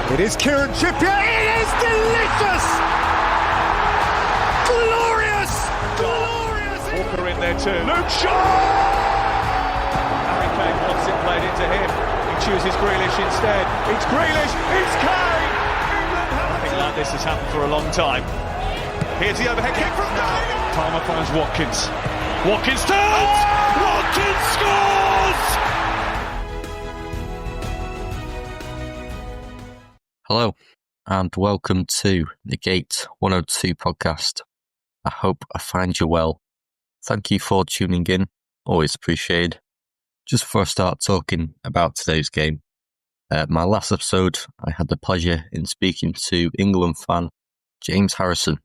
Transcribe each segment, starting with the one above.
It is Kieran Trippier. It is delicious! Glorious! Glorious! Walker in there too. Luke Shaw! Harry Kane wants it played into him. He chooses Grealish instead. It's Grealish! It's Kane! I think like this has happened for a long time. Here's the overhead kick from Kane! Palmer finds Watkins. Watkins turns! Watkins scores! Hello, and welcome to the Gate 102 podcast. I hope I find you well. Thank you for tuning in, always appreciated. Just before I start talking about today's game, my last episode, I had the pleasure in speaking to England fan James Harrison,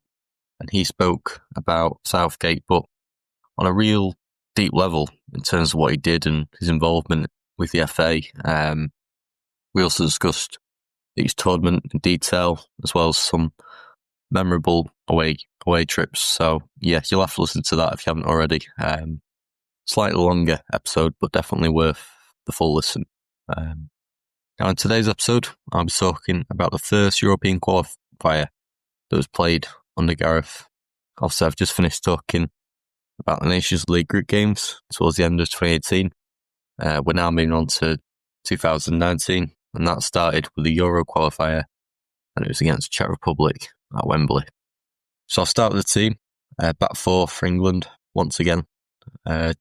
and he spoke about Southgate, but on a real deep level in terms of what he did and his involvement with the FA. We also discussed each tournament in detail, as well as some memorable away trips. So yeah, you'll have to listen to that if you haven't already. Slightly longer episode, but definitely worth the full listen. Now in today's episode, I'll be talking about the first European qualifier that was played under Gareth. Obviously, I've just finished talking about the Nations League group games towards the end of 2018. We're now moving on to 2019. And that started with the Euro qualifier, and it was against Czech Republic at Wembley. So I'll start with the team. Back four for England, once again.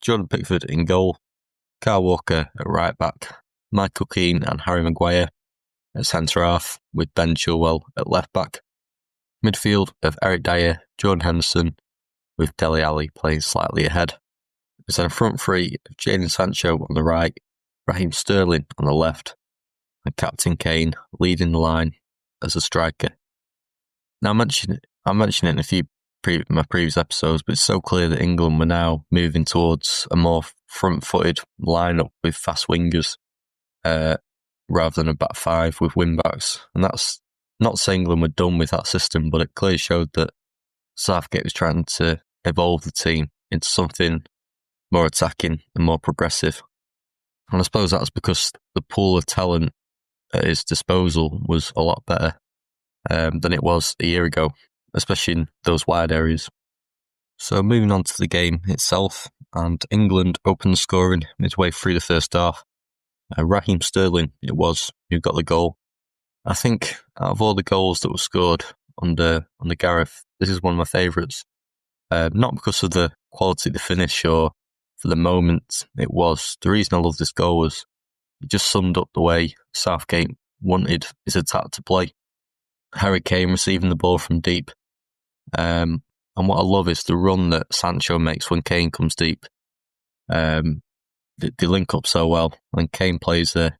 Jordan Pickford in goal, Kyle Walker at right back, Michael Keane and Harry Maguire at centre-half, with Ben Chilwell at left back. Midfield of Eric Dyer, Jordan Henderson, with Dele Alli playing slightly ahead. It was then a front three of Jadon Sancho on the right, Raheem Sterling on the left, and Captain Kane leading the line as a striker. Now, I mentioned it in a few my previous episodes, but it's so clear that England were now moving towards a more front-footed lineup with fast wingers rather than a back five with wing-backs. And that's not saying England were done with that system, but it clearly showed that Southgate was trying to evolve the team into something more attacking and more progressive. And I suppose that's because the pool of talent at his disposal was a lot better than it was a year ago, especially in those wide areas. So moving on to the game itself, and England opened scoring midway through the first half. Raheem Sterling, it was, who got the goal. I think out of all the goals that were scored under Gareth, this is one of my favourites. Not because of the quality of the finish or for the moment it was. The reason I love this goal was it just summed up the way Southgate wanted his attack to play. Harry Kane receiving the ball from deep. And what I love is the run that Sancho makes when Kane comes deep. They link up so well. And Kane plays a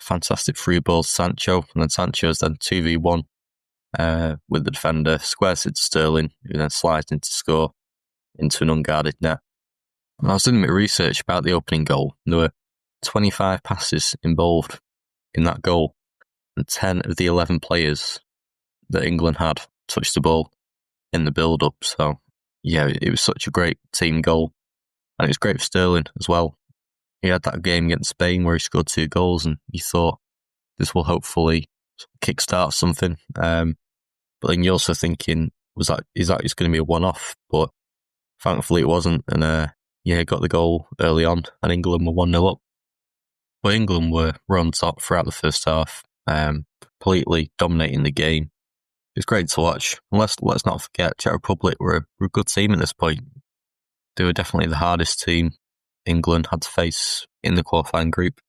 fantastic free ball to Sancho. And then Sancho's then 2v1 with the defender. Squares it to Sterling, who then slides in to score into an unguarded net. And I was doing a bit of research about the opening goal. There were 25 passes involved in that goal, and 10 of the 11 players that England had touched the ball in the build-up. So, yeah, it was such a great team goal, and it was great for Sterling as well. He had that game against Spain where he scored 2 goals, and you thought this will hopefully kickstart something. But then you're also thinking, is that just going to be a one-off? But thankfully it wasn't, and he got the goal early on, and England were 1-0 up. But England were on top throughout the first half, completely dominating the game. It was great to watch. And let's not forget, Czech Republic were a good team at this point. They were definitely the hardest team England had to face in the qualifying group,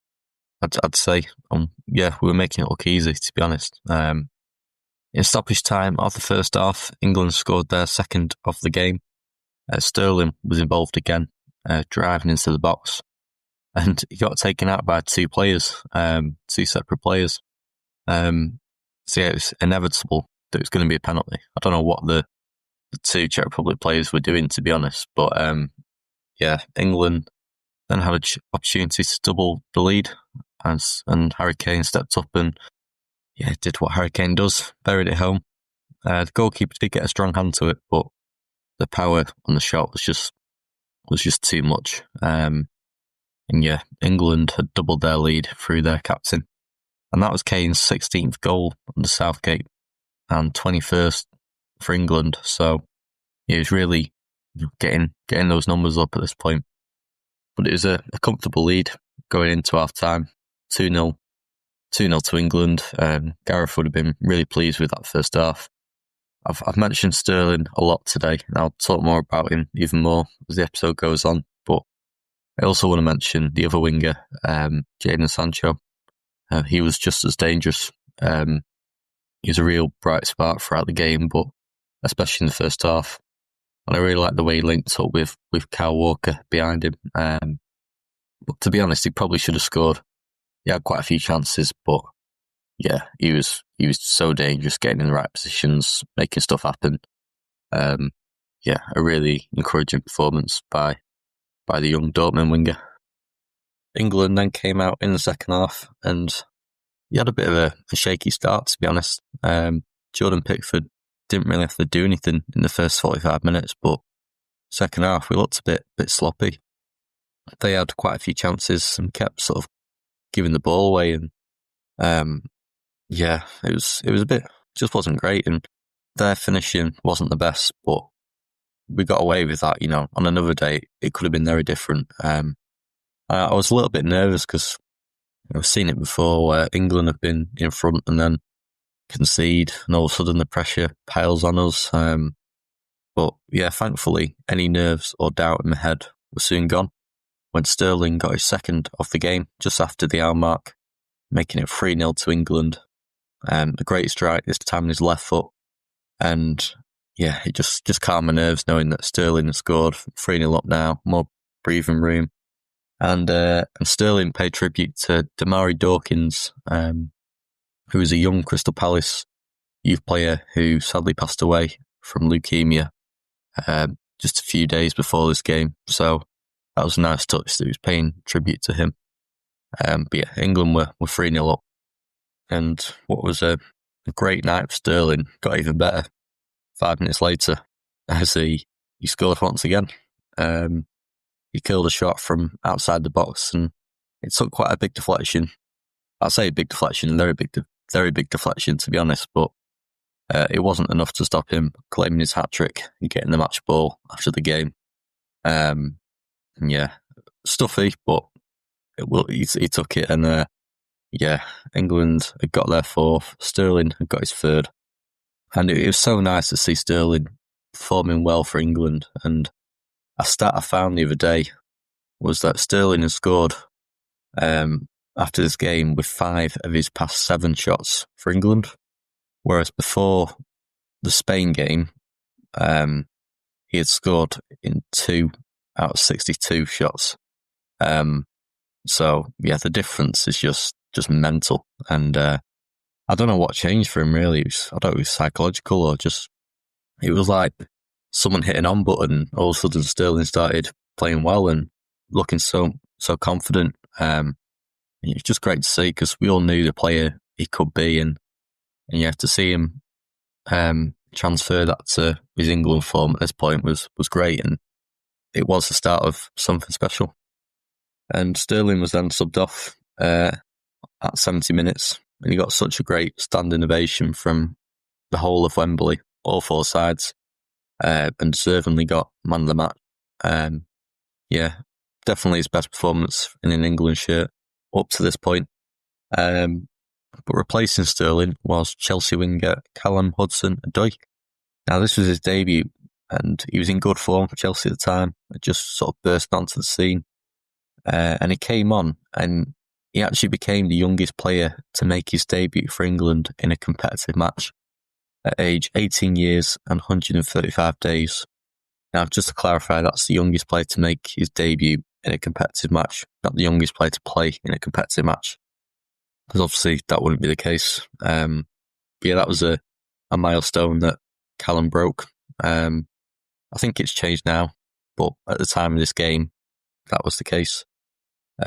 I'd say. We were making it look easy, to be honest. In stoppage time of the first half, England scored their second of the game. Sterling was involved again, driving into the box. And he got taken out by 2 players, 2 separate players. So it was inevitable that it was going to be a penalty. I don't know what the 2 Czech Republic players were doing, to be honest. But England then had an opportunity to double the lead, and Harry Kane stepped up and did what Harry Kane does, buried it home. The goalkeeper did get a strong hand to it, but the power on the shot was just too much. And England had doubled their lead through their captain. And that was Kane's 16th goal under Southgate and 21st for England. So he was really getting those numbers up at this point. But it was a comfortable lead going into half-time, 2-0 to England. Gareth would have been really pleased with that first half. I've mentioned Sterling a lot today, and I'll talk more about him even more as the episode goes on. But I also want to mention the other winger, Jadon Sancho. He was just as dangerous. He was a real bright spark throughout the game, but especially in the first half. And I really like the way he linked up with Kyle Walker behind him. But to be honest, he probably should have scored. He had quite a few chances, but yeah, he was so dangerous, getting in the right positions, making stuff happen. Yeah, a really encouraging performance by the young Dortmund winger. England then came out in the second half, and he had a bit of a shaky start, to be honest. Jordan Pickford didn't really have to do anything in the first 45 minutes, but second half we looked a bit sloppy. They had quite a few chances and kept sort of giving the ball away, and yeah, it was a bit, just wasn't great, and their finishing wasn't the best, but we got away with that. On another day it could have been very different. I was a little bit nervous because I've seen it before where England have been in front and then concede, and all of a sudden the pressure piles on us. But yeah, thankfully any nerves or doubt in my head were soon gone when Sterling got his second of the game just after the hour mark, making it 3-0 to England. A great strike this time on his left foot, and yeah, it just calmed my nerves knowing that Sterling had scored. 3-0 up now, more breathing room. And Sterling paid tribute to Damari Dawkins, who was a young Crystal Palace youth player who sadly passed away from leukemia just a few days before this game. So that was a nice touch that he was paying tribute to him. But yeah, England were 3-0 up. And what was a great night for Sterling got even better 5 minutes later as he scored once again. He killed a shot from outside the box, and it took quite a big deflection. I say a big deflection, very big deflection, to be honest, but it wasn't enough to stop him claiming his hat-trick and getting the match ball after the game. Yeah, stuffy, but he took it, and yeah, England had got their fourth, Sterling had got his third, and it was so nice to see Sterling performing well for England. And a stat I found the other day was that Sterling has scored after this game with 5 of his past 7 shots for England, whereas before the Spain game, he had scored in 2 out of 62 shots. So yeah, the difference is just mental, and I don't know what changed for him really. I don't know if it was psychological or just, it was like someone hit an on button. All of a sudden Sterling started playing well and looking so confident. It's just great to see, because we all knew the player he could be, and you have to see him transfer that to his England form at this point was great, and it was the start of something special. And Sterling was then subbed off at 70 minutes, and he got such a great standing ovation from the whole of Wembley, all 4 sides, and deservedly got man of the match. Yeah, definitely his best performance in an England shirt up to this point. But replacing Sterling was Chelsea winger Callum Hudson-Odoi. Now, this was his debut, and he was in good form for Chelsea at the time. It just sort of burst onto the scene. And he came on, and he actually became the youngest player to make his debut for England in a competitive match at age 18 years and 135 days. Now, just to clarify, that's the youngest player to make his debut in a competitive match, not the youngest player to play in a competitive match, because obviously that wouldn't be the case. Yeah, that was a milestone that Callum broke. I think it's changed now, but at the time of this game, that was the case.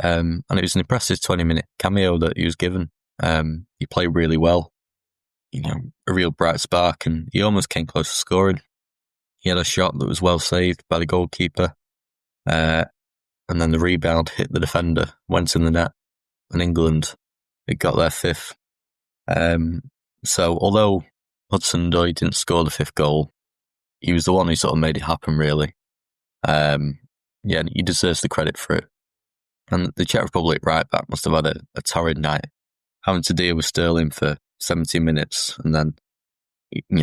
And it was an impressive 20-minute cameo that he was given. He played really well, a real bright spark, and he almost came close to scoring. He had a shot that was well saved by the goalkeeper, and then the rebound hit the defender, went in the net, and England it got their fifth. So although Hudson-Odoi didn't score the fifth goal, he was the one who sort of made it happen, really. Yeah, he deserves the credit for it. And the Czech Republic right back must have had a torrid night, having to deal with Sterling for 70 minutes, and then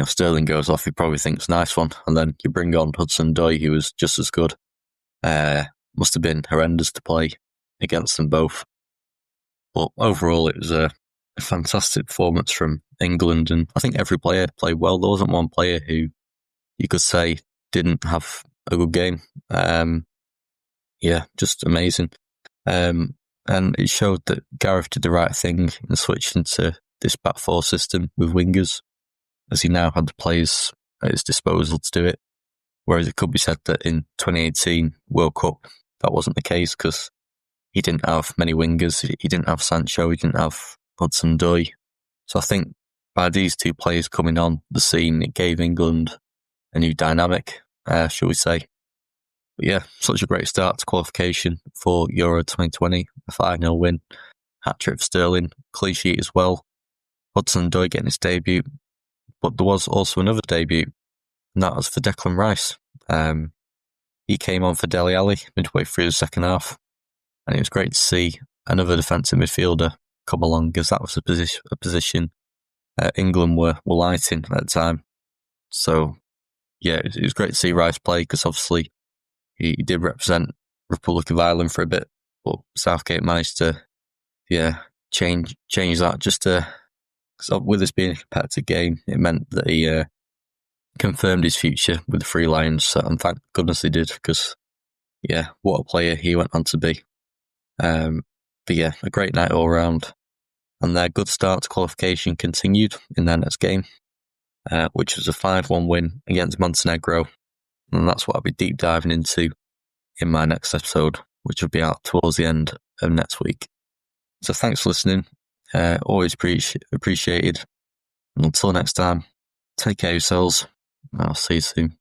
Sterling goes off. He probably thinks nice one, and then you bring on Hudson-Odoi, who was just as good. Must have been horrendous to play against them both. But overall, it was a fantastic performance from England, and I think every player played well. There wasn't one player who you could say didn't have a good game. Yeah, just amazing. And it showed that Gareth did the right thing and switched into this back four system with wingers, as he now had the players at his disposal to do it. Whereas it could be said that in 2018 World Cup, that wasn't the case because he didn't have many wingers. He didn't have Sancho. He didn't have Hudson-Odoi. So I think by these two players coming on the scene, it gave England a new dynamic, shall we say. But yeah, such a great start to qualification for Euro 2020. A 5-0 win. Hat-trick for Sterling. Clean sheet as well. Hudson-Odoi getting his debut. But there was also another debut, and that was for Declan Rice. He came on for Dele Alli midway through the second half, and it was great to see another defensive midfielder come along, because that was a position England were light in at the time. So yeah, it was great to see Rice play, because obviously he did represent Republic of Ireland for a bit, but Southgate managed to change that just to. So with this being a competitive game, it meant that he confirmed his future with the Three Lions, and thank goodness he did, because, yeah, what a player he went on to be. But yeah, a great night all round. And their good start to qualification continued in their next game, which was a 5-1 win against Montenegro. And that's what I'll be deep diving into in my next episode, which will be out towards the end of next week. So thanks for listening. Always appreciated. And until next time, take care of yourselves. I'll see you soon.